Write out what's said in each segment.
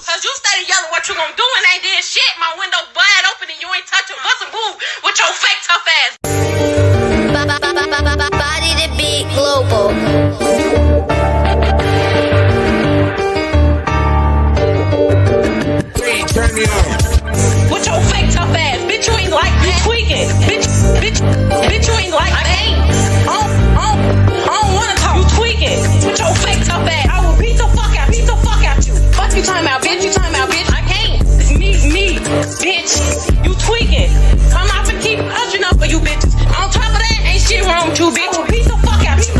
Cause you steady yelling what you gonna do and ain't did shit. My window wide open and you ain't touching bust a move with your fake tough ass. Body to be global. Turn me on. With your fake tough ass. Bitch, you ain't like you tweaking. Bitch, you ain't like I don't wanna talk. You tweaking. With your fake tough ass. I will beat the fuck out you. Fuck you talking about, bitch. I can't. It's me, bitch. You tweaking. I'm not gonna keep hushing up for you bitches. On top of that, ain't shit wrong with you, bitch. I will beat the fuck out you.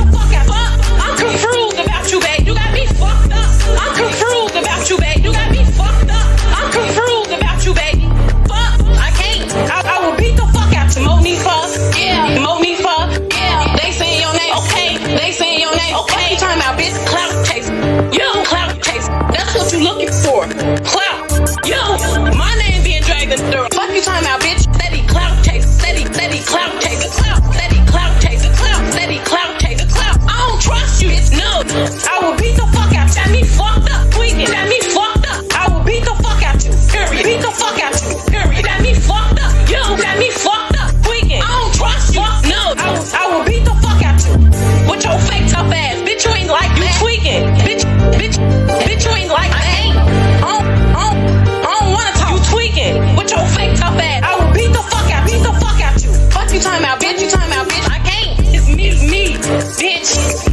I'm confused about you, babe. You got me fucked up. I'm confused about you, babe. You got me fucked up. I'm confused about you, baby. Fuck, I can't. I will beat the fuck out you. Monifa, yeah. They saying your name, okay. Okay, you talking about bitch clout chase. Yo, clout chase. That's what you looking for. Clout. Yo, my name being dragged through. Fuck you talking about bitch. Steady clout chase. Steady clout chase. Steady clout chase. Steady clout chase. I don't trust you. No, I will beat the fuck out you. Got me fucked up. Tweaking. Got me fucked up. I will beat the fuck out you. Period. Beat the fuck out you. Period. Got me fucked up. Yo, got me fucked up. Tweaking. I don't trust you. No, I will beat the fuck out you. With your fake tough ass. Bitch, you ain't like you tweaking. Bitch, you ain't like I don't wanna talk. You tweaking. With your fake tough ass. I will beat the fuck out you. Fuck you talking about, bitch. I can't. It's me, bitch.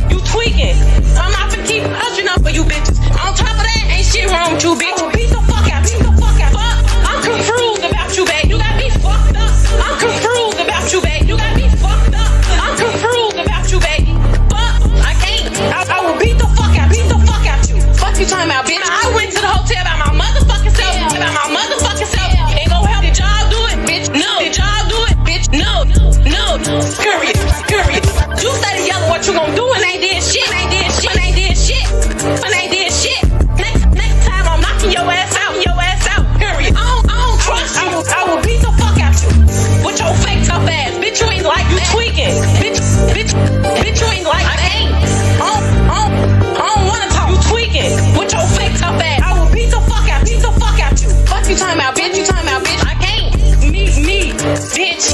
You tweaking. I'm not gonna keep hushing up for you bitches. On top of that, ain't shit wrong with you, bitch. I will beat the fuck out you. Fuck, I'm confused about you, babe. You got me fucked up. I'm confused about you, babe. You got me fucked up. I'm confused about you, baby. Fuck, I can't. I will beat the fuck out you. Fuck you talking about, bitch. I went to the hotel by my motherfucking self. Ain't gon' help. Did y'all do it, bitch? No. Did y'all do it, bitch? No. Period. You steady yelling what you gon' do and ain't did shit. Next time I'm knocking your ass out. Period. I don't trust you. I will beat the fuck out you. With your fake tough ass. Bitch, you ain't like you tweaking. Bitch, you ain't like I don't wanna talk. You tweaking. With your fake tough ass. I will beat the fuck out you. Fuck you talking about, bitch. I can't. Me, bitch.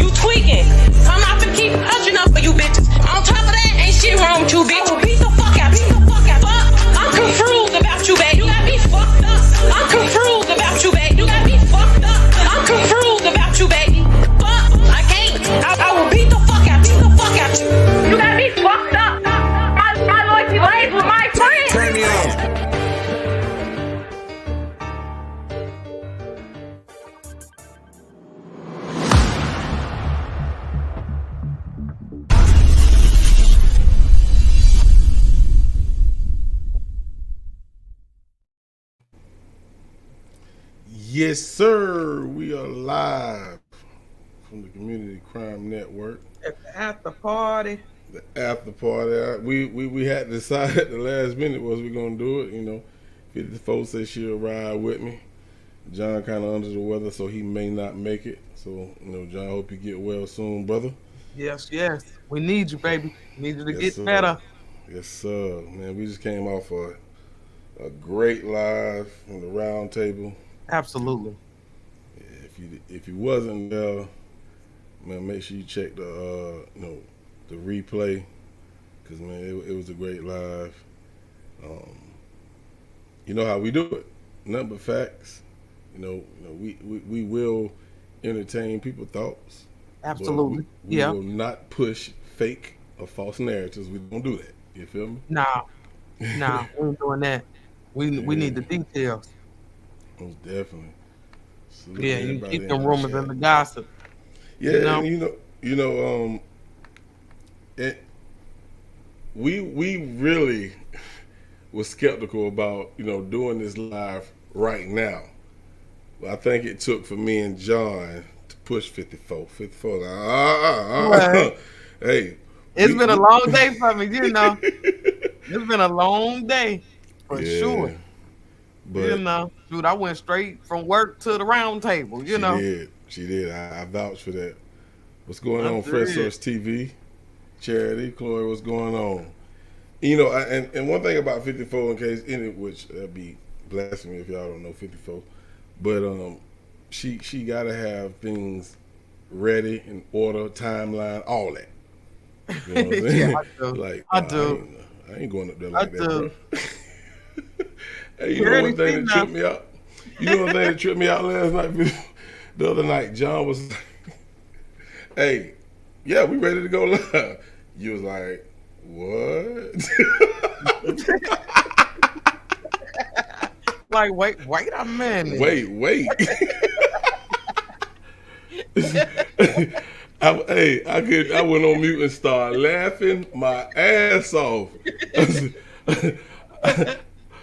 You tweaking. I'm not gonna keep hushing up for you bitches. On top of that, ain't shit wrong with you, bitch. I will beat the fuck out you. Fuck, I'm confused about you, babe. You got me fucked up. I'm confused about you, babe. You got me fucked up. I'm confused about you, baby. Fuck, I can't. I will beat the fuck out you. You got me fucked up. My loyalty lays with my friends. Turn me on. Yes, sir. We are live from the Community Crime Network. At the party. The after party. We had to decide at the last minute was we gonna do it. 54 said she'll ride with me. John kind of under the weather, so he may not make it. So John, hope you get well soon, brother. Yes. We need you, baby. Need you to Yes, get sir. better. Yes, sir. Man, we just came off a great live from the Roundtable. Absolutely. If you wasn't there, man, make sure you check the replay, because man, it was a great live. You know how we do it, nothing but facts. We will entertain people's thoughts. Absolutely. We will not push fake or false narratives. We don't do that. You feel me? Nah, we ain't doing that. We need the details. Most definitely. Salute You everybody keep in them the rumors chat. and the gossip. Yeah, we really was skeptical about doing this live right now. But I think it took for me and John to push 54. 54. Right. Hey, It's been a long day for me, It's been a long day for sure. But Dude, I went straight from work to the round table. She did. I vouch for that. What's going on, sure Fresh Source TV? Charity, Chloe, what's going on? And one thing about 54, in case which be blasphemy if y'all don't know 54. But she gotta have things ready in order, timeline, all that. You know what I'm saying? Yeah, I do. Like I do. I ain't going up there like I that, do. bro. Hey, you know one thing that tripped me out? You know one thing that tripped me out last night? The other night, John was like, hey, yeah, we ready to go live. You was like, what? Like, wait a minute. Wait. I went on mute and started laughing my ass off.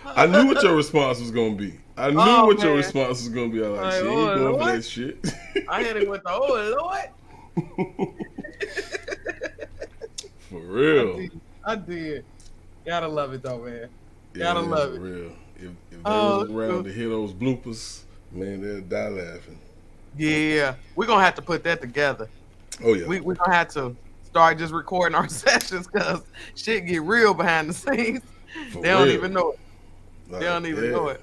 I knew what your response was gonna be. I knew what your response was gonna be. I was like, shit, you going for that shit. I hit it with the Lord. For real. I did. Gotta love it though, man. Yeah, Gotta love it. For real. If they was around to hear those bloopers, man, they'd die laughing. Yeah, we're gonna have to put that together. Oh yeah. We're gonna have to start just recording our sessions because shit get real behind the scenes. They don't even know it. They don't even know it.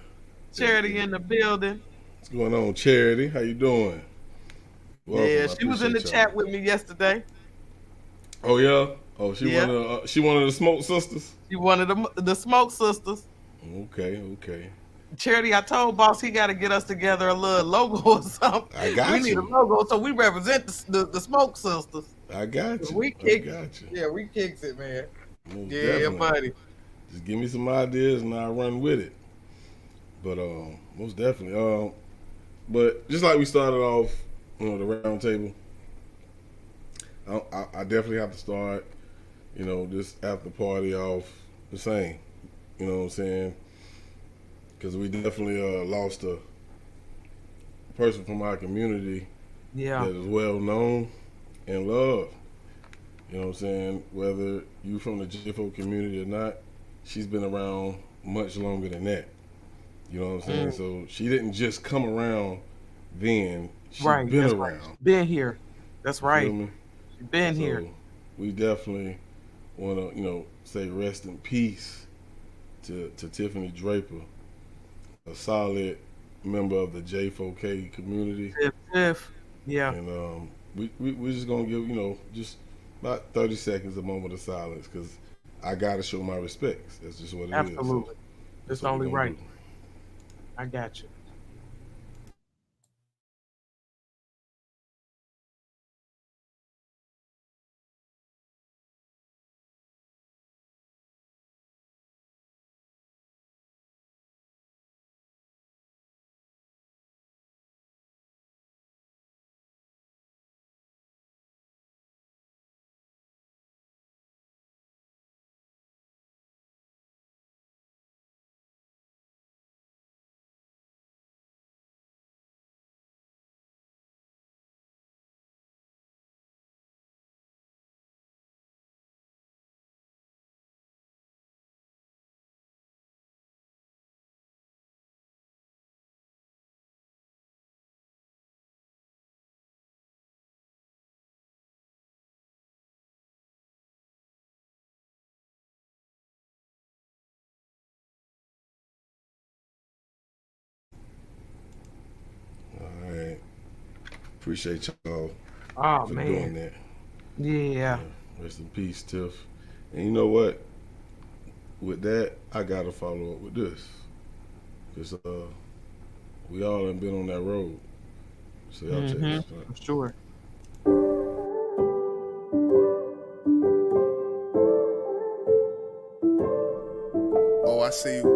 Charity in the building. What's going on, Charity? How you doing? Welcome. Yeah, she was in the chat with me yesterday. Oh yeah. Oh, she one of the Smoke Sisters. She one of the Smoke Sisters. Okay. Charity, I told boss he got to get us together a little logo or something. I got we need a logo so we represent the Smoke Sisters. I got you. We kick got you. Yeah, we kicks it, man. Most yeah, definitely. buddy. Just give me some ideas and I'll run with it. But most definitely. But just like we started off, the roundtable, I definitely have to start, this after party off the same. You know what I'm saying? Because we definitely lost a person from our community that is well known and loved. You know what I'm saying? Whether you from the JFO community or not, she's been around much longer than that. You know what I'm saying? So she didn't just come around then. She's been around. Right. Been here. That's right. She's been here. We definitely want to, say rest in peace to Tiffany Draper, a solid member of the J4K community. Tiff. Yeah. And we're just going to give, just about 30 seconds, a moment of silence, because I got to show my respects. That's just what it is. Absolutely. It's only right. I got you. Appreciate y'all for doing that. Yeah. Rest in peace, Tiff. And you know what? With that, I gotta follow up with this. Because we all have been on that road. So y'all check this out. I'm sure. Oh, I see you.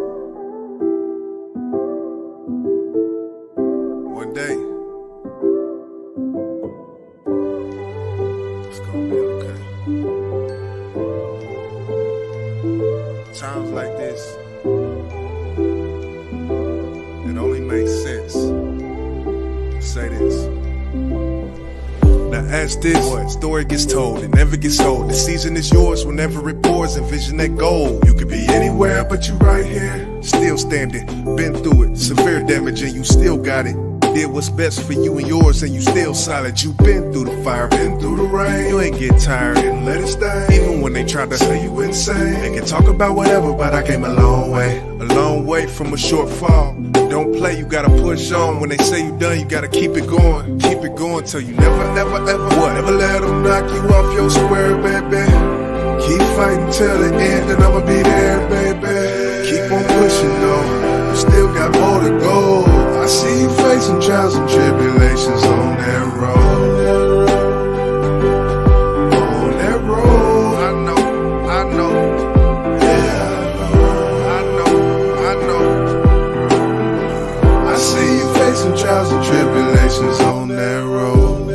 One day. It's gonna be okay. Times like this, it only makes sense to say this. Now as this story gets told, it never gets old. The season is yours whenever it pours. Envision that goal. You could be anywhere, but you right here, still standing. Been through it, severe damage, and you still got it. did what's best for you and yours, and you still solid. You been through the fire, been through the rain. You ain't get tired and let it stay. Even when they try to say you insane, they can talk about whatever, but I came a long way from a short fall. Don't play, you gotta push on. When they say you done, you gotta keep it going till you never, ever what? Never let them knock you off your square, baby. Keep fighting till the end, and I'ma be there, baby. Keep on pushing, though. You still got more to go. I see you facing trials and tribulations on that road. On that road, I know. Yeah, I know. I see you facing trials and tribulations on that road.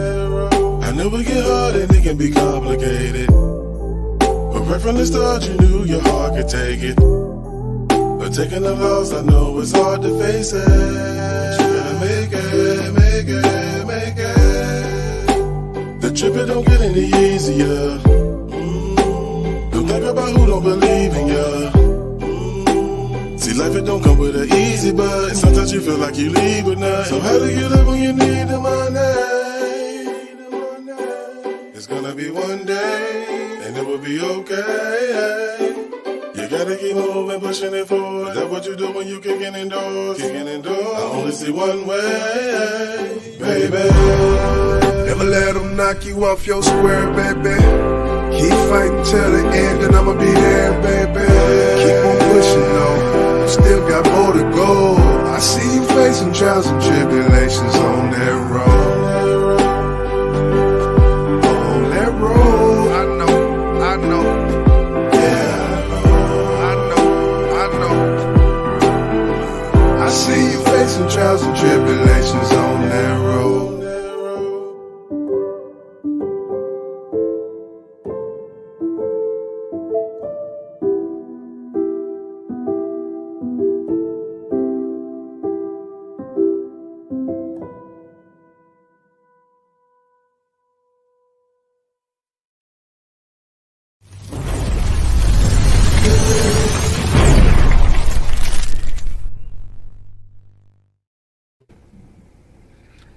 I know it get hard and it can be complicated. But right from the start, you knew your heart could take it. But taking the loss, I know it's hard to face it. You gotta make it. The trip, it don't get any easier. Don't think about who don't believe in ya. See, life, it don't come with an easy but sometimes you feel like you leave with nothing. So how do you live when you need the money? It's gonna be one day, and it will be okay. You gotta keep moving, pushing it forward. That's what you do when you kicking indoors. I only see one way, baby. Never let them knock you off your square, baby. Keep fighting till the end, and I'ma be there, baby. Keep on pushing, though. You still got more to go. I see you facing trials and tribulations on that road. On that road, I know. Yeah, I know. I see you facing trials and tribulations on that road.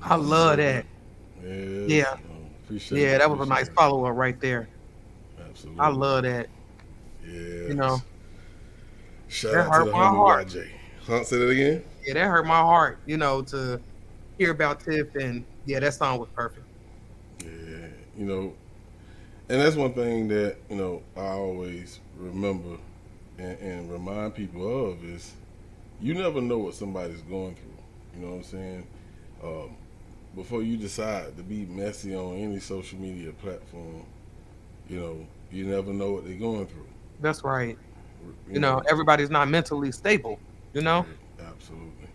I love that. Yeah. Appreciate that was a nice follow-up right there. Absolutely. I love that. Yeah. You know. Shout That out hurt to the my homie heart. YJ. Huh? Say that again? Yeah, that hurt my heart, to hear about Tiff, and that song was perfect. Yeah. And that's one thing that, I always remember and remind people of is you never know what somebody's going through. You know what I'm saying? Before you decide to be messy on any social media platform, you never know what they're going through. That's right. Everybody's not mentally stable, Absolutely.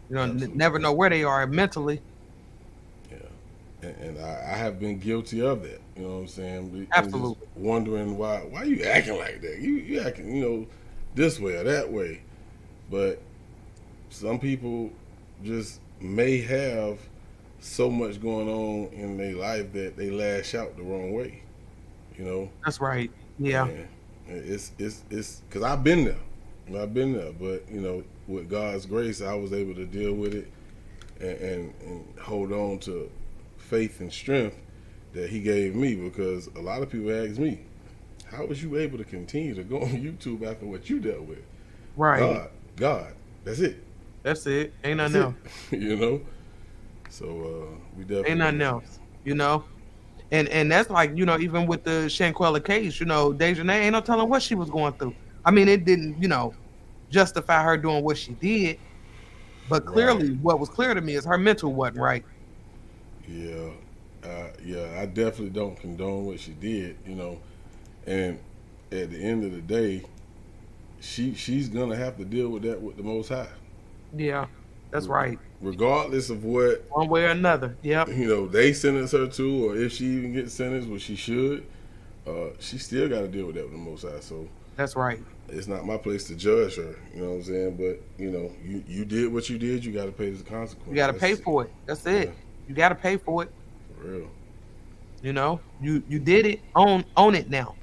Never know where they are mentally. Yeah. And I have been guilty of that. You know what I'm saying? Absolutely. Just wondering why you acting like that? You acting, this way or that way. But some people just may have so much going on in their life that they lash out the wrong way. That's right. Yeah. And it's because I've been there, but with God's grace, I was able to deal with it and hold on to faith and strength that He gave me. Because a lot of people ask me, how was you able to continue to go on YouTube after what you dealt with? Right. God, that's it. That's it. Ain't nothing else. So we definitely ain't nothing else. And that's like, even with the Shanquella case, Dejanay ain't no telling what she was going through. I mean, it didn't, justify her doing what she did. But clearly, what was clear to me is her mental wasn't right. Yeah. I definitely don't condone what she did, And at the end of the day, she's gonna have to deal with that with the Most High. Yeah, that's right. Regardless of what, one way or another. Yep. They sentence her to, or if she even gets sentenced, which she should, she still got to deal with that with the Most High. So that's right. It's not my place to judge her. You know what I'm saying? But you did what you did. You got to pay the consequences. You got to pay for it. That's it. Yeah. You got to pay for it. For real. You did it. Own it now.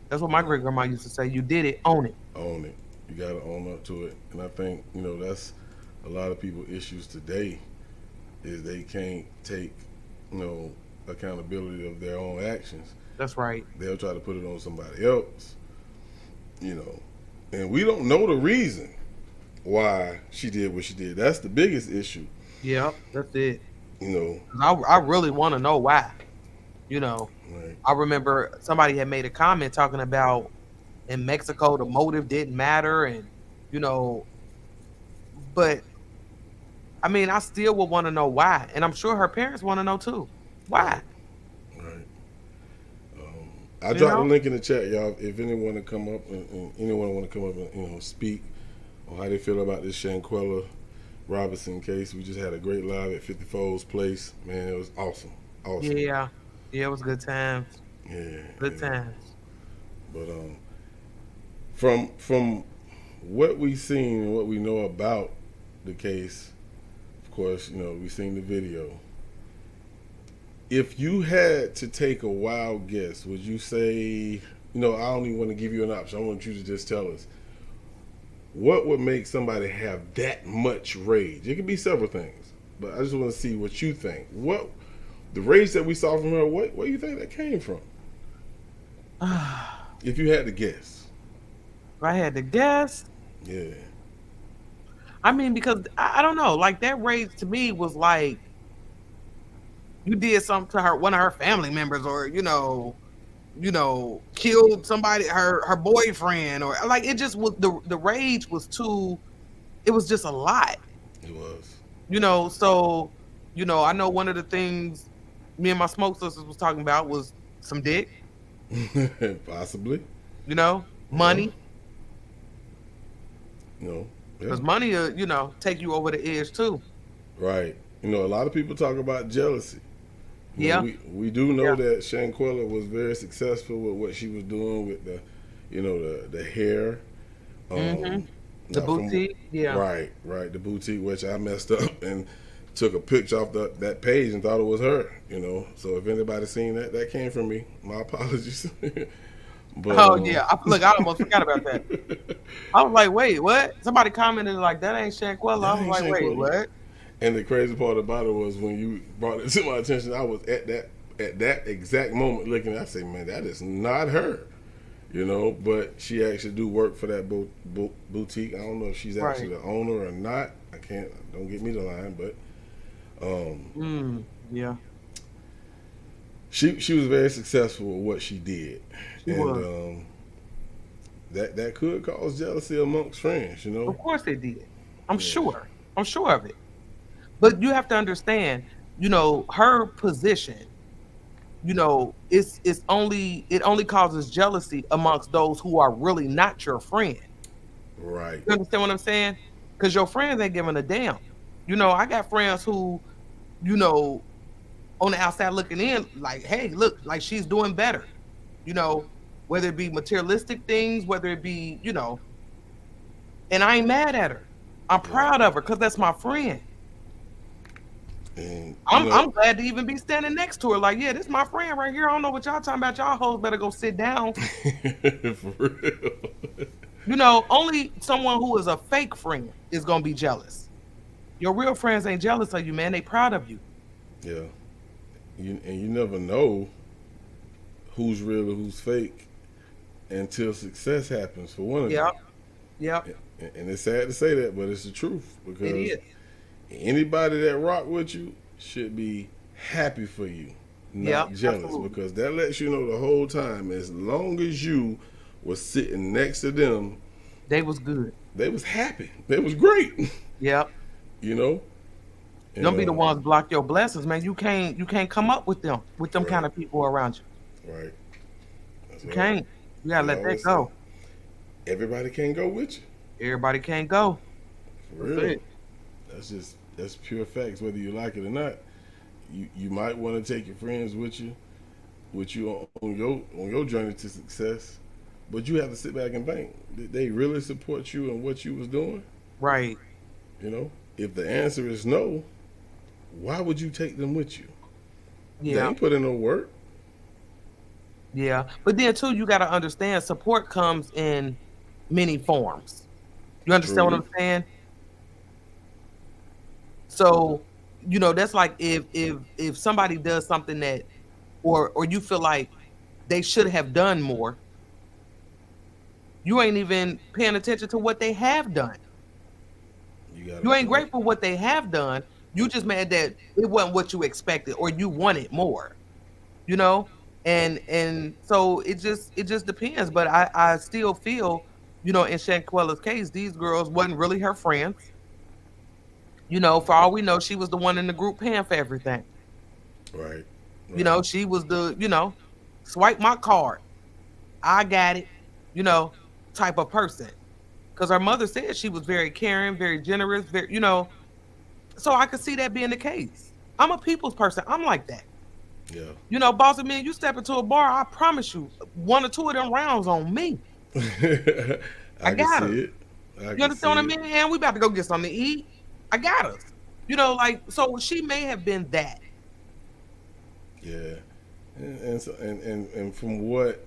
That's what my great grandma used to say. You did it. Own it. Own it. You got to own up to it. And I think that's a lot of people's issues today. is they can't take, accountability of their own actions. That's right. They'll try to put it on somebody else, and we don't know the reason why she did what she did. That's the biggest issue. Yep, that's it. You know, I really want to know why. right. I remember somebody had made a comment talking about in Mexico the motive didn't matter, and but I mean, I still would want to know why, and I'm sure her parents want to know too. Why? Right. I dropped a link in the chat, y'all. If anyone to come up and anyone want to come up and speak on how they feel about this Shanquella Robinson case. We just had a great live at 54's place. Man, it was awesome. Awesome. Yeah, it was good times. Yeah. Good times. But from what we've seen and what we know about the case, of course, we've seen the video. If you had to take a wild guess, would you say, I don't even want to give you an option. I want you to just tell us, what would make somebody have that much rage? It could be several things, but I just want to see what you think. What the rage that we saw from her, where do you think that came from? If you had to guess. If I had to guess? Yeah. I mean, because I don't know, like that rage to me was like you did something to one of her family members, or killed somebody, her boyfriend, or like it just was the rage was too. It was just a lot. It was. So I know one of the things me and my smoke sisters was talking about was some dick. Possibly. Money. Because Yeah. money, take you over the edge too. Right. A lot of people talk about jealousy. Yeah. We do know that Shanquella was very successful with what she was doing with the hair. The boutique. Yeah. Right. The boutique, which I messed up and took a picture off that page and thought it was her. So if anybody's seen that came from me. My apologies. But, yeah. Look, I almost forgot about that. I was like, wait, what? Somebody commented like, that ain't Shanquella. I was like, wait, what? And the crazy part about it was when you brought it to my attention, I was at that exact moment looking. I say, man, that is not her, But she actually do work for that boutique. I don't know if she's actually the owner or not. I can't. Don't get me the line, but yeah. She was very successful with what she did, She was. That could cause jealousy amongst friends, Of course it did. I'm sure of it. But you have to understand, her position, it only causes jealousy amongst those who are really not your friend. Right. You understand what I'm saying? Because your friends ain't giving a damn. I got friends who, on the outside looking in, like, hey, look, like she's doing better. Whether it be materialistic things, whether it be, and I ain't mad at her. I'm proud of her because that's my friend. And I'm glad to even be standing next to her. Like, yeah, this is my friend right here. I don't know what y'all talking about. Y'all hoes better go sit down. For real. Only someone who is a fake friend is gonna be jealous. Your real friends ain't jealous of you, man. They proud of you. Yeah. You never know who's real or who's fake until success happens for one of them. Yep. And it's sad to say that, but it's the truth, because It is. anybody that rock with you should be happy for you, not jealous, absolutely. because that lets you know the whole time, as long as you was sitting next to them, They was good. they was happy. They was great. Yep. And, Don't be the ones block your blessings, man. You can't come up with them kind of people around you. Right. That's You right. can't. You gotta let that go. Everybody can't go with you. Everybody can't go. For That's real. it. That's pure facts, whether you like it or not. You might want to take your friends with you on your journey to success, but you have to sit back and think. Did they really support you and what you was doing? Right. If the answer is no, why would you take them with you? They Yeah. ain't put in no work. Yeah. But then too, you gotta understand support comes in many forms. You understand what I'm saying? So you know, that's like if somebody does something that, or you feel like they should have done more, you ain't even paying attention to what they have done. You ain't grateful for what they have done. You just mad that it wasn't what you expected or you wanted more, you know? And so it just depends. But I still feel, you know, in Shanquella's case, these girls wasn't really her friends. You know, for all we know, she was the one in the group paying for everything. Right. You know, she was the, you know, swipe my card, I got it, you know, type of person. Because her mother said she was very caring, very generous, very, you know. So I could see that being the case. I'm a people's person. I'm like that. Yeah. You know, boss, man, you step into a bar, I promise you, 1 or 2 of them rounds on me. I got it. You understand what I mean? And we about to go get something to eat. I got us. You know, like, so she may have been that. Yeah. And from what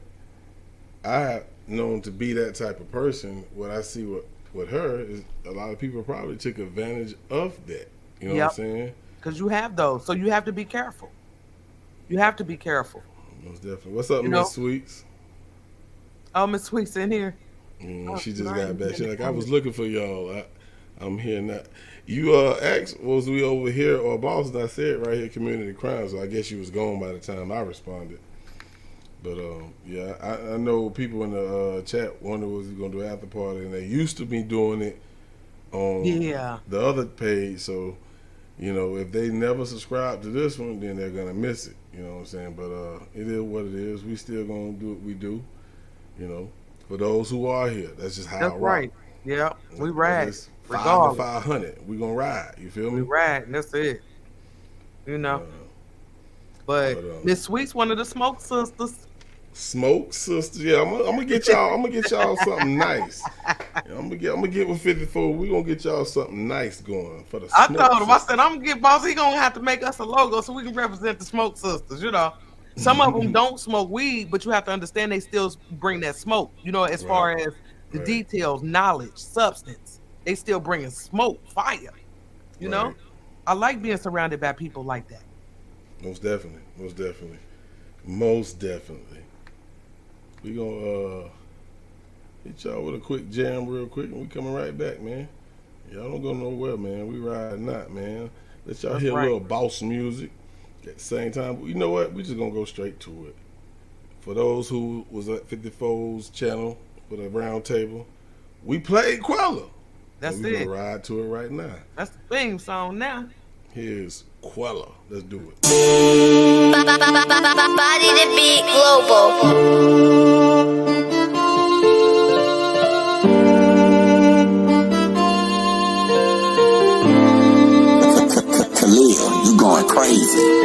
I have known to be that type of person, what I see with her is a lot of people probably took advantage of that. You know what I'm saying? Because you have those. So you have to be careful. You have to be careful. Most definitely. What's up, Miss Sweets? Oh, Miss Sweets in here. She just got back. She's like, I was looking for y'all. I'm here now. You asked, was we over here or Boston? I said right here, community crime. So I guess you was gone by the time I responded. But yeah, I know people in the chat wonder was he gonna do after party, and they used to be doing it on the other page. So you know, if they never subscribe to this one, then they're gonna miss it. You know what I'm saying? But it is what it is. We still gonna do what we do. You know, for those who are here, that's just how I rock. Right. Yeah, we ride. 5 to 500, we gonna ride. You feel me? We ride. That's it. You know. But Miss Sweet's one of the Smoke Sisters. Smoke Sisters, yeah. I'm gonna get y'all. I'm gonna get y'all something nice. I'm gonna get with 54. We gonna get y'all something nice going for the. I told him. I said I'm gonna get boss. He gonna have to make us a logo so we can represent the Smoke Sisters. You know, some of them don't smoke weed, but you have to understand they still bring that smoke. You know, as far as the details, knowledge, substance, they still bringing smoke, fire. You know, I like being surrounded by people like that. Most definitely. Most definitely. Most definitely. We gonna hit y'all with a quick jam real quick, and we coming right back, man. Y'all don't go nowhere, man. We ride not, man. Let y'all hear a little boss music at the same time. But you know what? We just gonna go straight to it. For those who was at 54's channel for the Roundtable, we played Quella. That's it. We gonna ride to it right now. That's the theme song now. Here's Quella. Let's do it. Body to beat global. Khalil, you going crazy.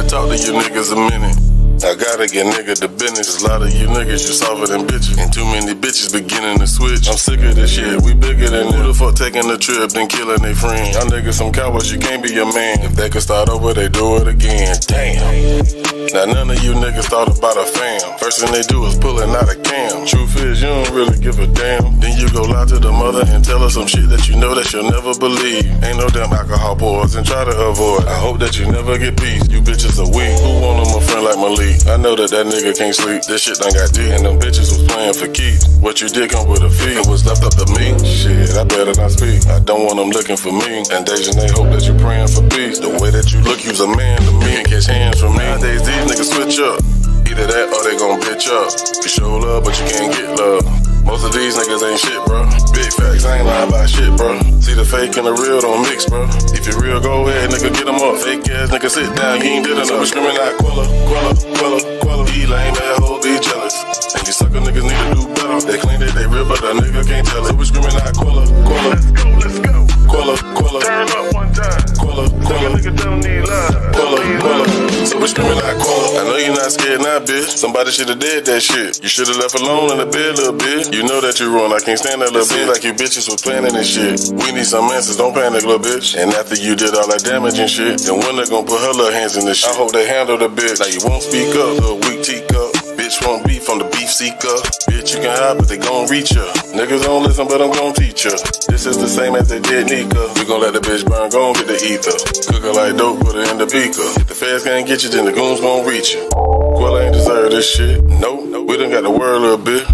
Talk to you niggas a minute. I gotta get nigga to business. A lot of you niggas, you softer than bitches. And too many bitches beginning to switch. I'm sick of this shit, we bigger than who the fuck taking a trip, then killing they friends. Y'all niggas some cowards, you can't be a man. If they could start over, they do it again. Damn. Now none of you niggas thought about a fam. First thing they do is pulling out a cam. Truth is, you don't really give a damn. Then you go lie to the mother and tell her some shit that you know that she'll never believe. Ain't no damn alcohol pours and try to avoid. I hope that you never get peace. You bitches are weak. Who want them a friend like Malik? I know that nigga can't sleep. This shit done got deep. And them bitches was playing for keeps. What you did come with a fee. It was left up to me. Shit, I better not speak. I don't want them looking for me. And Deja, they hope that you praying for peace. The way that you look, you's a man to me. Can't catch hands from me. Nowadays, these niggas switch up. Either that or they gon' bitch up. You show love, but you can't get love. Most of these niggas ain't shit, bro. Big facts, I ain't lying about shit, bro. See the fake and the real don't mix, bro. If you real, go ahead, nigga, get them up. Fake ass nigga, sit down, you ain't did enough. So we screaming out Quella, Quella, Quella, Quella. These lame assholes be jealous. And you sucker niggas need to do better. They claim that they real, but a nigga can't tell it. So we screaming out Quella, Quella. Let's go. Quella, Quella. Turn up one time. Quella, Quella. Nigga don't need love. Quella, Quella. So we screaming out Quilla. I know you're not scared now, bitch. Somebody should've did that shit. You should've left alone in the bed, little bitch. You know that you wrong, I can't stand that little bitch. Like you bitches was planning this shit. We need some answers, don't panic, little bitch. And after you did all that damage and shit, then when they gon' put her little hands in this shit? I hope they handle the bitch. Like you won't speak up, little weak teacup. Bitch won't beef, I'm the beef seeker. Bitch, you can hide, but they gon' reach ya. Niggas don't listen, but I'm gon' teach ya. This is the same as they did Nika. We gon' let the bitch burn, gon' get the ether. Cook her like dope, put her in the beaker. If the feds can't get you, then the goons gon' reach you. Quilla ain't deserve this shit. Nope, we done got the word a little bit.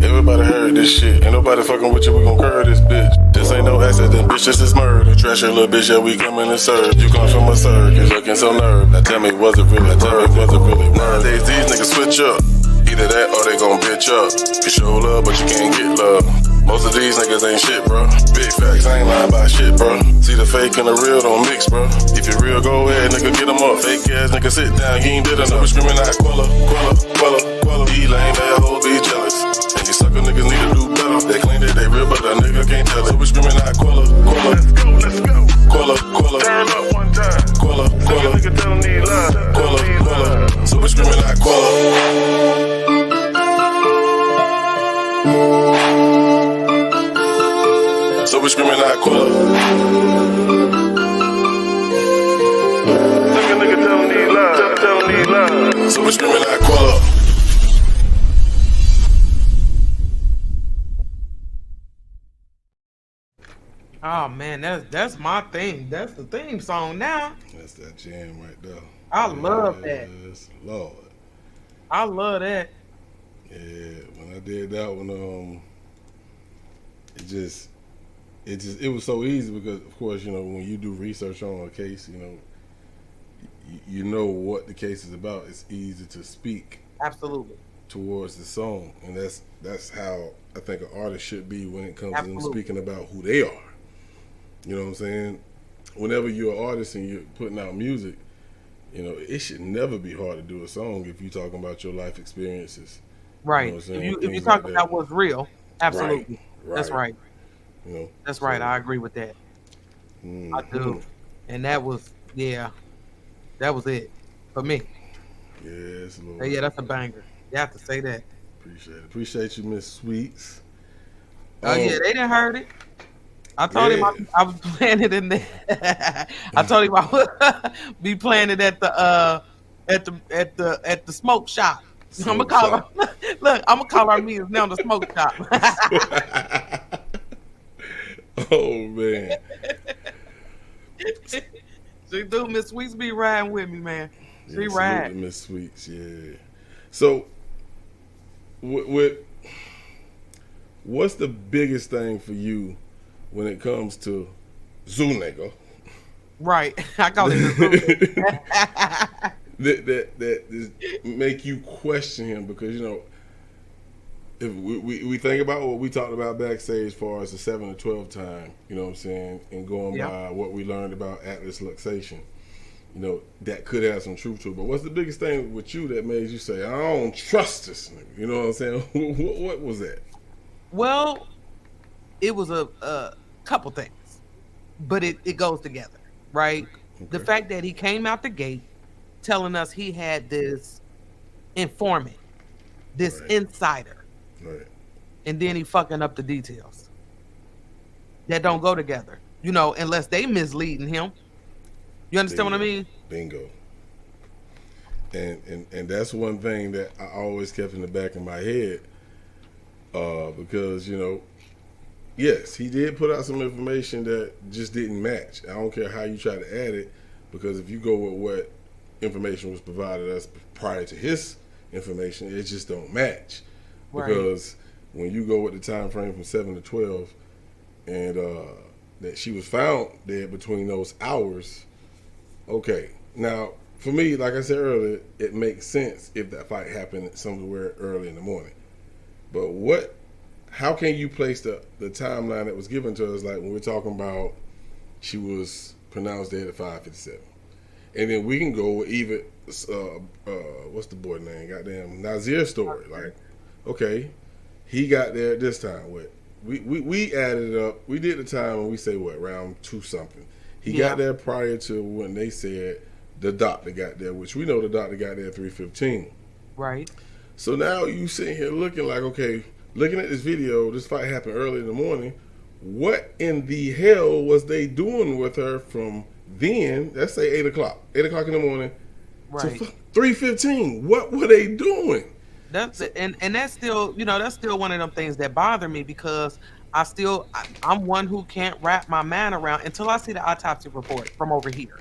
Everybody heard this shit. Ain't nobody fucking with you, we gon' curve this bitch. This ain't no accident, bitch, this is murder. Trash your little bitch, yeah, we coming to serve. You come from a circus, looking so nerve. Now tell me, was it really murder? Nowadays, these niggas switch up. Either that or they gon' bitch up. You show love, but you can't get love. Most of these niggas ain't shit, bro. Big facts, I ain't lying about shit, bro. See the fake and the real don't mix, bro. If you real, go ahead, nigga, get them up. Fake ass nigga, sit down, he ain't did enough. So we screaming out Quilla, Quilla, Quilla, Quilla. These lame ass hoes be jealous. And these sucker niggas need to do better. They claim that they real, but a nigga can't tell it. So we screaming out Quilla, Quilla. Let's go. Quilla, Quilla. Turn up one time. Quilla, Quilla. Nigga tell them need love. Quilla, Quilla. So we screaming out Quilla. So we screaming out Quilla. Nigga tell them need love. Tell them need love. So we screaming out Quilla. Oh man, that's my thing. That's the theme song now. That's that jam right there. I love that. Yes, Lord. I love that. Yeah, when I did that one, it was so easy because, of course, you know, when you do research on a case, you know what the case is about. It's easy to speak Absolutely towards the song, and that's how I think an artist should be when it comes to them Absolutely. speaking about who they are. You know what I'm saying? Whenever you're an artist and you're putting out music, you know, it should never be hard to do a song if you're talking about your life experiences. right. You know what I'm saying? If you Things talk like about that. what's real, absolutely. Right. That's right. You know, That's right. I agree with that. I do. And that was that was it for me. Yes, Lord. Hey, yeah, that's a banger. You have to say that. Appreciate you, Miss Sweets. Oh yeah, they didn't heard it. I told him I was playing it in there. I told him I would be playing it at the smoke shop. I'm gonna call her. Look, I'm gonna call our meetings now the smoke shop. Oh man. She do. Miss Sweets be riding with me, man. She Yeah, ride. Miss Sweets, yeah. So, what's the biggest thing for you when it comes to Zuniga? Right. I call it that just make you question him, because, you know, if we think about what we talked about backstage as far as the 7 to 12 time, you know what I'm saying, and going by what we learned about Atlas luxation, you know, that could have some truth to it. But what's the biggest thing with you that made you say, I don't trust this nigga? You know what I'm saying? What was that? Well, it was a couple things, but it goes together, right? Okay. The fact that he came out the gate telling us he had this informant, this insider, right, and then he fucking up the details. That don't go together, you know, unless they misleading him. You understand what I mean? Bingo. And that's one thing that I always kept in the back of my head, because, you know, yes, he did put out some information that just didn't match. I don't care how you try to add it, because if you go with what information was provided us prior to his information, it just don't match. Right. Because when you go with the time frame from 7 to 12, and that she was found dead between those hours, okay. Now, for me, like I said earlier, it makes sense if that fight happened somewhere early in the morning. But how can you place the timeline that was given to us, like when we're talking about she was pronounced dead at 5:57, and then we can go with even what's the boy name? Goddamn Nazir's story. Like, okay, he got there at this time. What we added it up. We did the time and we say what, around 2 something. He got there prior to when they said the doctor got there, which we know the doctor got there at 3:15. Right. So now you sitting here looking like, okay, looking at this video, this fight happened early in the morning. What in the hell was they doing with her from then? Let's say 8 o'clock in the morning, Right. to 3:15. What were they doing? That's and that's still, that's still one of them things that bother me, because I'm one who can't wrap my mind around until I see the autopsy report from over here.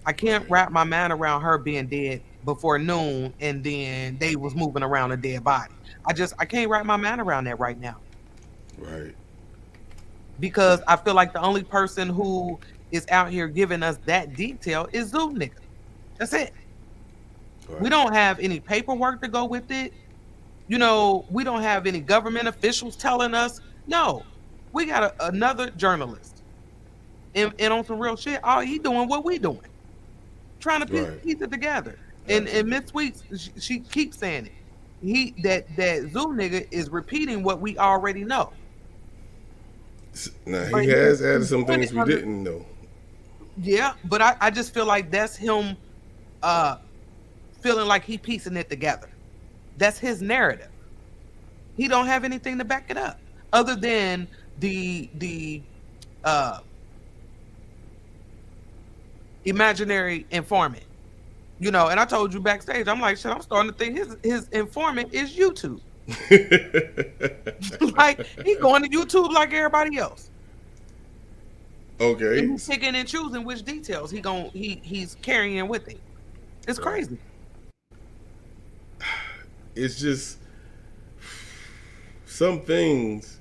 I can't wrap my mind around her being dead before noon and then they was moving around a dead body. I can't wrap my mind around that right now, Right. because I feel like the only person who is out here giving us that detail is Zoo nigga. That's it. Right. We don't have any paperwork to go with it. We don't have any government officials telling us. No, we got another journalist, and on some real shit. All he doing what we doing, trying to piece it together. And Miss Weeks, she keeps saying it. That Zoo nigga is repeating what we already know. Now he has added some things we didn't know. Yeah, but I just feel like that's him feeling like he piecing it together. That's his narrative. He don't have anything to back it up other than the imaginary informant. And I told you backstage, I'm like, shit, I'm starting to think his informant is YouTube. Like, he going to YouTube like everybody else. Okay. And he's picking and choosing which details he's carrying with him. It's crazy. It's just some things,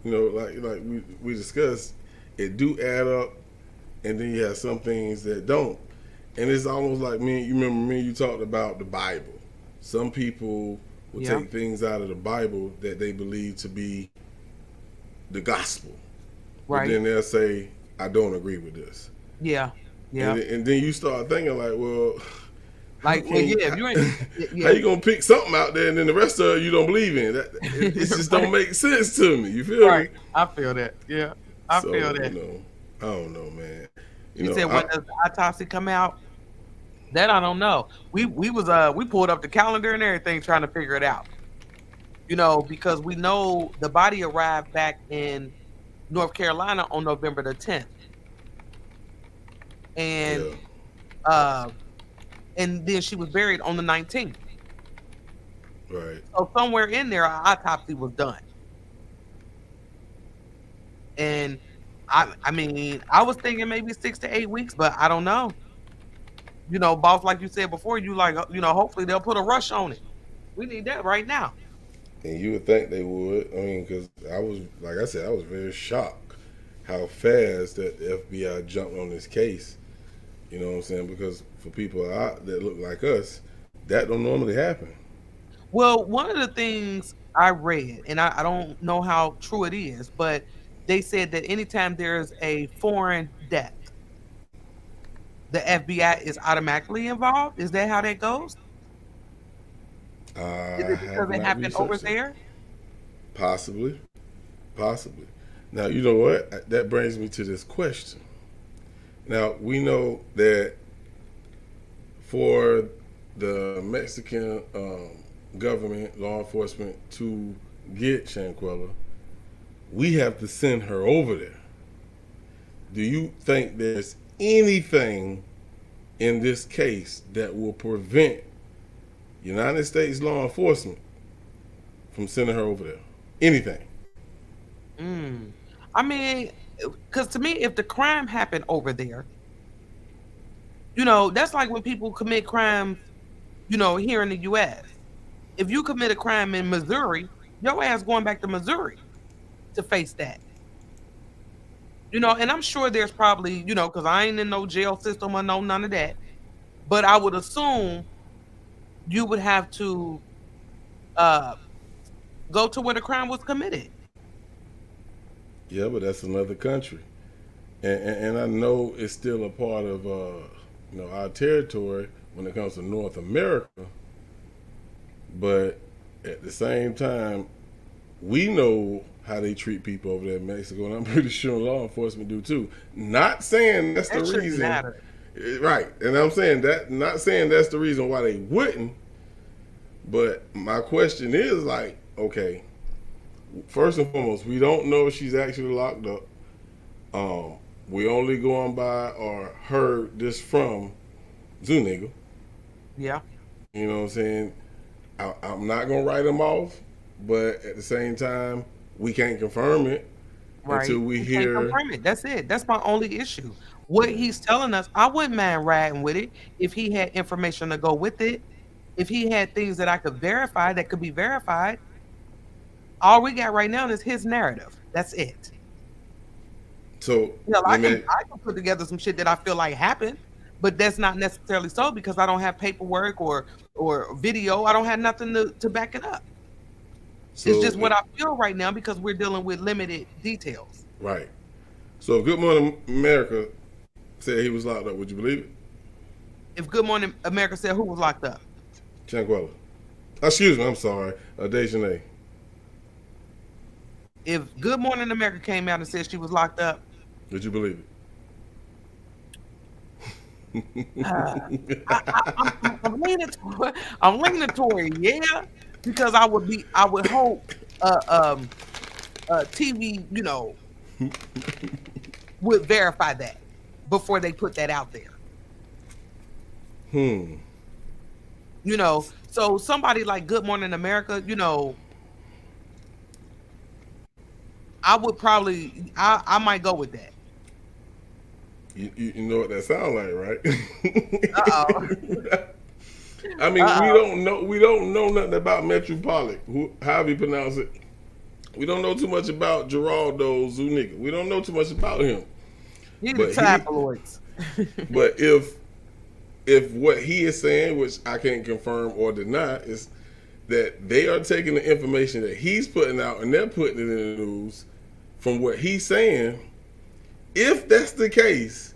like we discussed, it do add up, and then you have some things that don't. And it's almost like you talked about the Bible. Some people will take things out of the Bible that they believe to be the gospel. Right. But then they'll say, I don't agree with this. Yeah. And then you start thinking like, well, if you ain't, how you gonna pick something out there and then the rest of it you don't believe in? It just don't make sense to me. You feel me? I feel that. Yeah, I feel that. I don't know, man. You said when does the autopsy come out? That I don't know. We pulled up the calendar and everything trying to figure it out. Because we know the body arrived back in North Carolina on November the 10th. And and then she was buried on the 19th. Right. So somewhere in there, our autopsy was done. And I was thinking maybe 6 to 8 weeks, but I don't know. Boss, like you said before, hopefully they'll put a rush on it. We need that right now. And you would think they would. Because I was very shocked how fast that the FBI jumped on this case. You know what I'm saying? Because for people that look like us, that don't normally happen. Well, one of the things I read, and I don't know how true it is, but they said that anytime there's a foreign death, the FBI is automatically involved. Is that how that goes? Is it because it happened over there? Possibly. Now, you know what? That brings me to this question. Now, we know that for the Mexican government, law enforcement, to get Shanquella, we have to send her over there. Do you think there's anything in this case that will prevent United States law enforcement from sending her over there? Anything? Because to me, if the crime happened over there, that's like when people commit crimes, here in the U.S. If you commit a crime in Missouri, your ass going back to Missouri to face that. And I'm sure there's probably, because I ain't in no jail system or none of that, but I would assume you would have to go to where the crime was committed. Yeah, but that's another country. And I know it's still a part of our territory when it comes to North America, but at the same time, we know how they treat people over there in Mexico, and I'm pretty sure law enforcement do too. Not saying that's the reason. Right. And I'm saying that, not saying that's the reason why they wouldn't, but my question is like, okay, first and foremost, we don't know if she's actually locked up. We only going by or heard this from Zuniga. Yeah. You know what I'm saying? I'm not gonna write him off, but at the same time, we can't confirm it until we Can't hear. confirm it. That's it. That's my only issue. What he's telling us, I wouldn't mind riding with it if he had information to go with it. If he had things that I could verify that could be verified. All we got right now is his narrative. That's it. So I can put together some shit that I feel like happened, but that's not necessarily so because I don't have paperwork or video. I don't have nothing to back it up. So, it's just what I feel right now because we're dealing with limited details. Right. So if Good Morning America said he was locked up, would you believe it? If Good Morning America said who was locked up? Shanquella. Excuse me, I'm sorry. Dejanay. If Good Morning America came out and said she was locked up, would you believe it? I'm leaning toward yeah, because I would hope TV, would verify that before they put that out there. So somebody like Good Morning America, I would probably I might go with that. You know what that sounds like, right? Uh-oh. I mean, we don't know nothing about Metropolitan, however you pronounce it. We don't know too much about Geraldo Zuniga. We don't know too much about him. He's the tabloids. But if what he is saying, which I can't confirm or deny, is that they are taking the information that he's putting out and they're putting it in the news from what he's saying, if that's the case,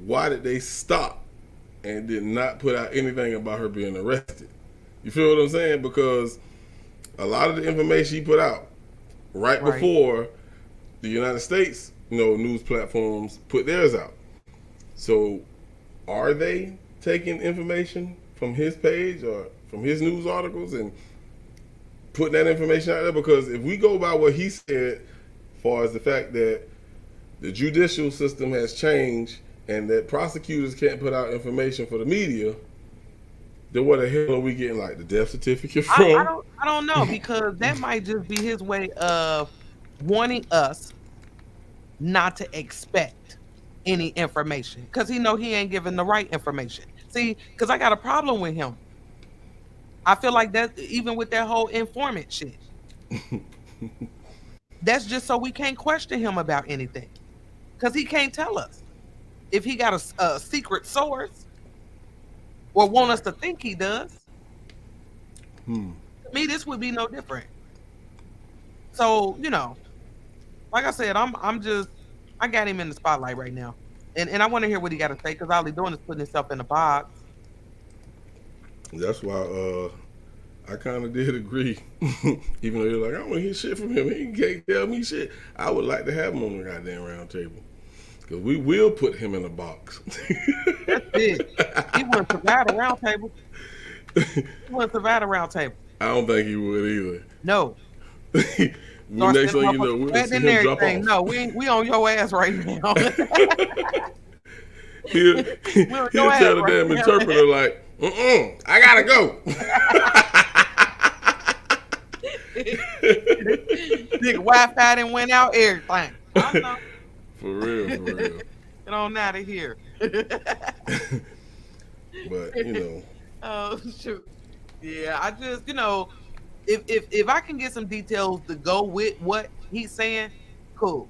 why did they stop and did not put out anything about her being arrested? You feel what I'm saying? Because a lot of the information he put out right before the United States, news platforms put theirs out. So are they taking information from his page or from his news articles and putting that information out there? Because if we go by what he said, as far as the fact that the judicial system has changed and that prosecutors can't put out information for the media, then what the hell are we getting like the death certificate from? I don't know, because that might just be his way of wanting us not to expect any information because he ain't giving the right information. See, because I got a problem with him. I feel like that even with that whole informant shit. That's just so we can't question him about anything. Because he can't tell us if he got a secret source or want us to think he does. To me, this would be no different. So, like I said, I got him in the spotlight right now. And I want to hear what he got to say because all he's doing is putting himself in a box. That's why I kind of did agree. Even though you're like, I don't want to hear shit from him. He can't tell me shit. I would like to have him on the goddamn round table. Because we will put him in a box. That's it. He wouldn't survive a round table. I don't think he would either. No. Next thing you know, we'll see him drop off. No, we on your ass right now. He'll tell the damn interpreter like, I gotta go. Nigga, Wi-Fi done went out, everything. I know. For real. Get on out of here. But Oh shoot. Yeah, I just if I can get some details to go with what he's saying, cool.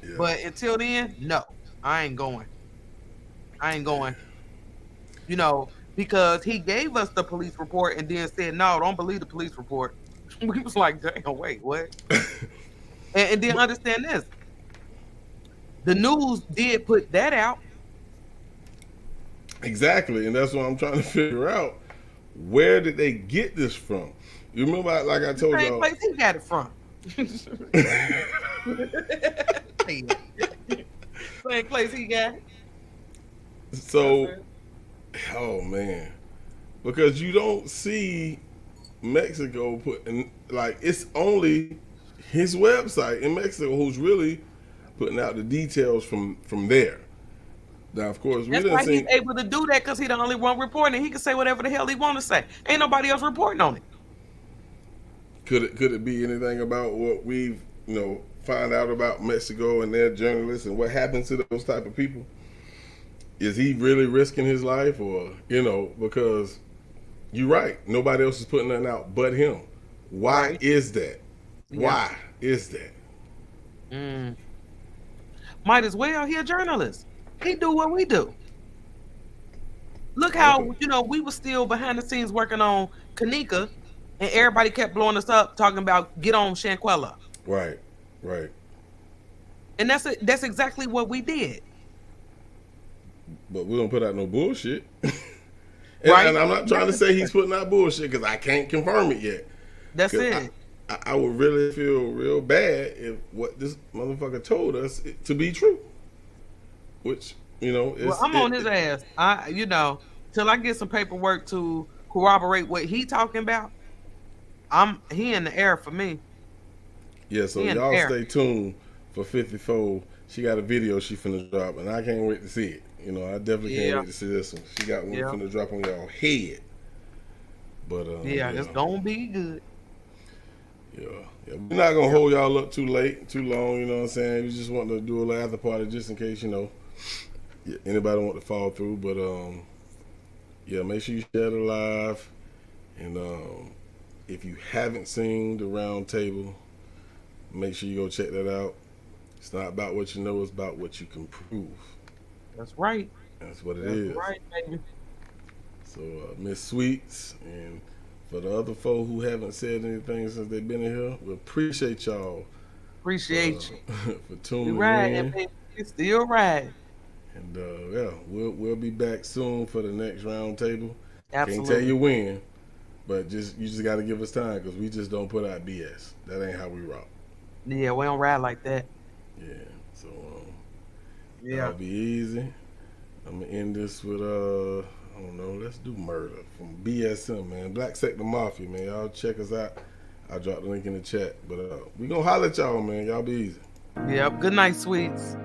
Yeah. But until then, no, I ain't going. Because he gave us the police report and then said, no, don't believe the police report. We was like, damn, wait, what? and then understand this. The news did put that out. Exactly, and that's what I'm trying to figure out. Where did they get this from? You remember, like I told y'all, place he got it from. Same place he got it. So, oh man, because you don't see Mexico putting like it's only his website in Mexico who's really putting out the details from there. Now, of course, we That's didn't why see. he's able to do that because he's the only one reporting. He can say whatever the hell he want to say. Ain't nobody else reporting on it. Could it be anything about what we've find out about Mexico and their journalists and what happens to those type of people? Is he really risking his life, or because you're right, nobody else is putting nothing out but him. Why is that? Why is that? Might as well. He a journalist. He do what we do. Look how we were still behind the scenes working on Kanika, and everybody kept blowing us up talking about get on Shanquella. Right. And that's exactly what we did. But we don't put out no bullshit. and I'm not trying to say he's putting out bullshit because I can't confirm it yet. That's it. I would really feel real bad if what this motherfucker told us to be true. Which, I'm on his ass. Till I get some paperwork to corroborate what he talking about, he in the air for me. Yeah, so y'all stay tuned for 54. She got a video she finna drop, and I can't wait to see it. I definitely can't wait to see this one. She got one finna drop on y'all head. But it's gonna be good. Yeah. We're not gonna hold y'all up too long, you know what I'm saying? We just want to do a little after party just in case, anybody want to fall through. But make sure you share the live. And if you haven't seen the Roundtable, make sure you go check that out. It's not about what you know, it's about what you can prove. That's right. That's what it is. That's right, baby. So, Miss Sweets, and for the other folk who haven't said anything since they've been in here, we appreciate y'all. Appreciate you. For tuning in. You're right, you're still right. And we'll be back soon for the next Roundtable. Absolutely. Can't tell you when, but you just got to give us time because we just don't put out BS. That ain't how we rock. Yeah, we don't ride like that. Yeah, so that'll be easy. I'm gonna end this with I don't know, let's do Murder from BSM, man. Black Sector Mafia, man. Y'all check us out. I'll drop the link in the chat. But we gonna holler at y'all, man. Y'all be easy. Yep. Good night, Sweets.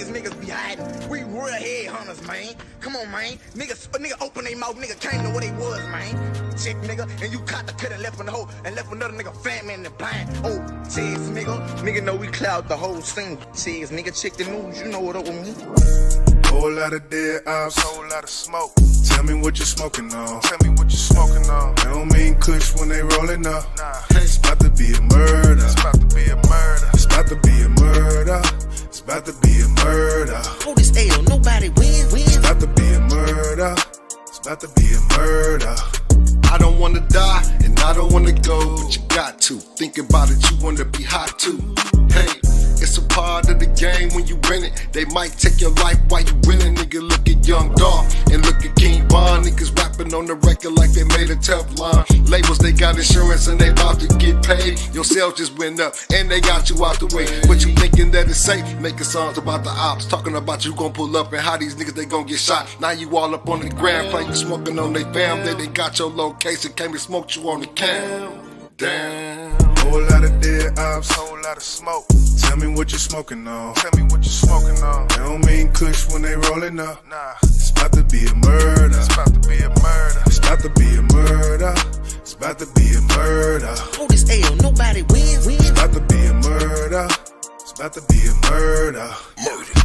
Niggas be hiding. We real head hunters, man. Come on, man. Nigga open their mouth, nigga came to where they was, man. Check, nigga, and you caught the cut and left in the hole and left another nigga fat man in the blind. Oh, cheese, nigga. Nigga know we cloud the whole scene. Cheese, nigga, check the news, you know what up with me. Whole lot of dead ops, whole lot of smoke. Tell me what you smoking on. Tell me what you smoking on. They don't mean kush when they rolling up. Nah. It's about to be a murder. It's about to be a murder. It's about to be a murder. It's about to be a murder. Hold this L, nobody wins. It's about to be a murder. It's about to be a murder. I don't wanna die and I don't wanna go, but you got to. Think about it, you wanna be hot too. Hey, it's a part of the game when you win it. They might take your life while you winning. Nigga, look at Young Dolph and look at King Von. Niggas rapping on the record like they made a Teflon. Labels, they got insurance and they about to get paid. Your sales just went up and they got you out the way. But you thinking that it's safe, making songs about the ops, talking about you gon' pull up and how these niggas they gon' get shot. Now you all up on the ground, playing smoking on they fam. They got your location, came and smoked you on the cam. Damn. Whole lot of dead ops, whole lot of smoke. Tell me what you smoking on. Tell me what you smoking on. They don't mean kush when they rolling up. Nah. It's about to be a murder. It's about to be a murder. It's about to be a murder. It's about to be a murder. Hold this L, nobody wins. It's about to be a murder. It's about to be a murder.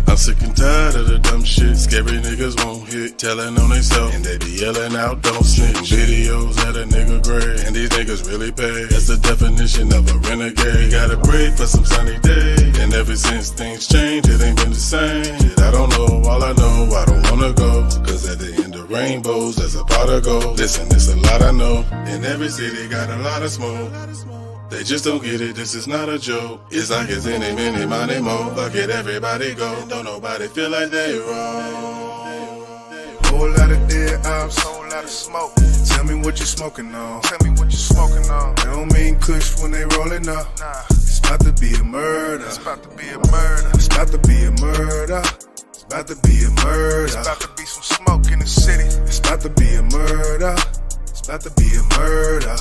I'm sick and tired of the dumb shit. Scary niggas won't hit, telling on themselves, and they be yelling out, don't snitch. Videos at a nigga grave, and these niggas really pay. That's the definition of a renegade. Gotta pray for some sunny days, and ever since things changed, it ain't been the same. Shit, I don't know, all I know, I don't wanna go. Cause at the end of rainbows, there's a pot of gold. Listen, it's a lot I know, and every city got a lot of smoke. They just don't get it, this is not a joke. It's like it's any, many, money, mo. Fuck it, everybody go. Don't nobody feel like they wrong. Whole lot of dead ops, whole lot of smoke. Tell me what you smoking on. Tell me what you smoking on. They don't mean kush when they rolling up. Nah. It's about to be a murder. It's about to be a murder. It's about to be a murder. It's about to be a murder. It's about to be some smoke in the city. It's about to be a murder. It's about to be a murder.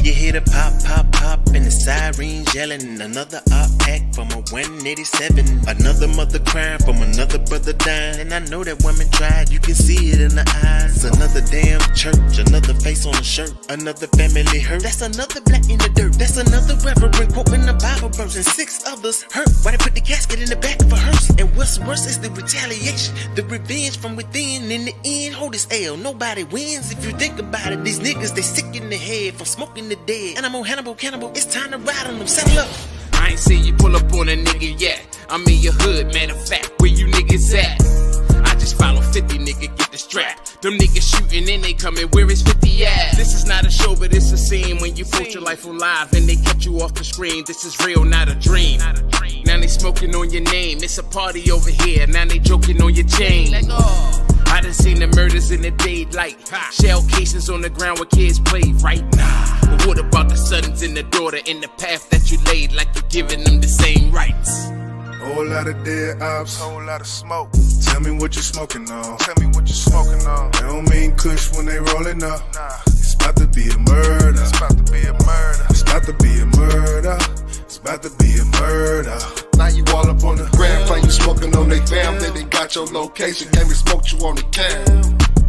You hear the pop, pop, pop, and the sirens yelling. Another op act from a 187. Another mother crying from another brother dying. And I know that woman tried, you can see it in the eyes. Another damn church, another face on the shirt. Another family hurt, that's another black in the dirt. That's another reverend quoting the Bible verse. And 6 others hurt, why they put the casket in the back of a hearse. And what's worse is the retaliation, the revenge from within. In the end, hold this L, nobody wins. If you think about it, these niggas, they sick in the head from smoking the dead. And I'm on Hannibal Cannibal, it's time to ride on them, settle up. I ain't seen you pull up on a nigga yet. I'm in your hood, matter of fact, where you niggas at? I just follow 50, nigga, get the strap. Them niggas shooting and they coming, where is 50 at? This is not a show, but it's a scene when you put your life on live and they cut you off the screen. This is real, not a dream. Now they smoking on your name, it's a party over here. Now they joking on your chain. I done seen the murders in the daylight. Shell casings on the ground where kids play right now. But what about the sons and the daughter in the path that you laid, like you're giving them the same rights? Whole lot of dead ops, whole lot of smoke. Tell me what you smoking on. Tell me what you smoking on. They don't mean kush when they rolling up. Nah, it's about to be a murder. It's about to be a murder. It's about to be a murder. It's about to be a murder. Now you all up on the gram, playing you smoking on they fam. Then they got your location, came and smoked you on the cam.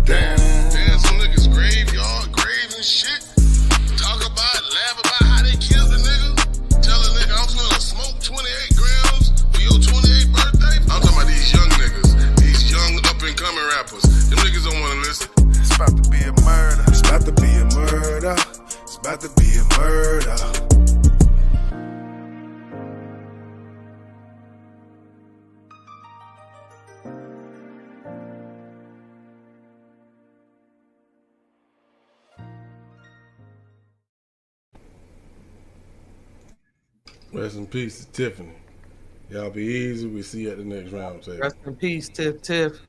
Damn. Damn, some niggas graveyard, graves and shit. Talk about, laugh about how they killed the nigga. Tell a nigga I'm gonna smoke 28 grams for your 28th birthday. I'm talking about these young niggas, these young up and coming rappers. Them niggas don't wanna listen. It's about to be a murder. It's about to be a murder. It's about to be a murder. Rest in peace to Tiffany. Y'all be easy. We see you at the next round table. Rest in peace, Tiff.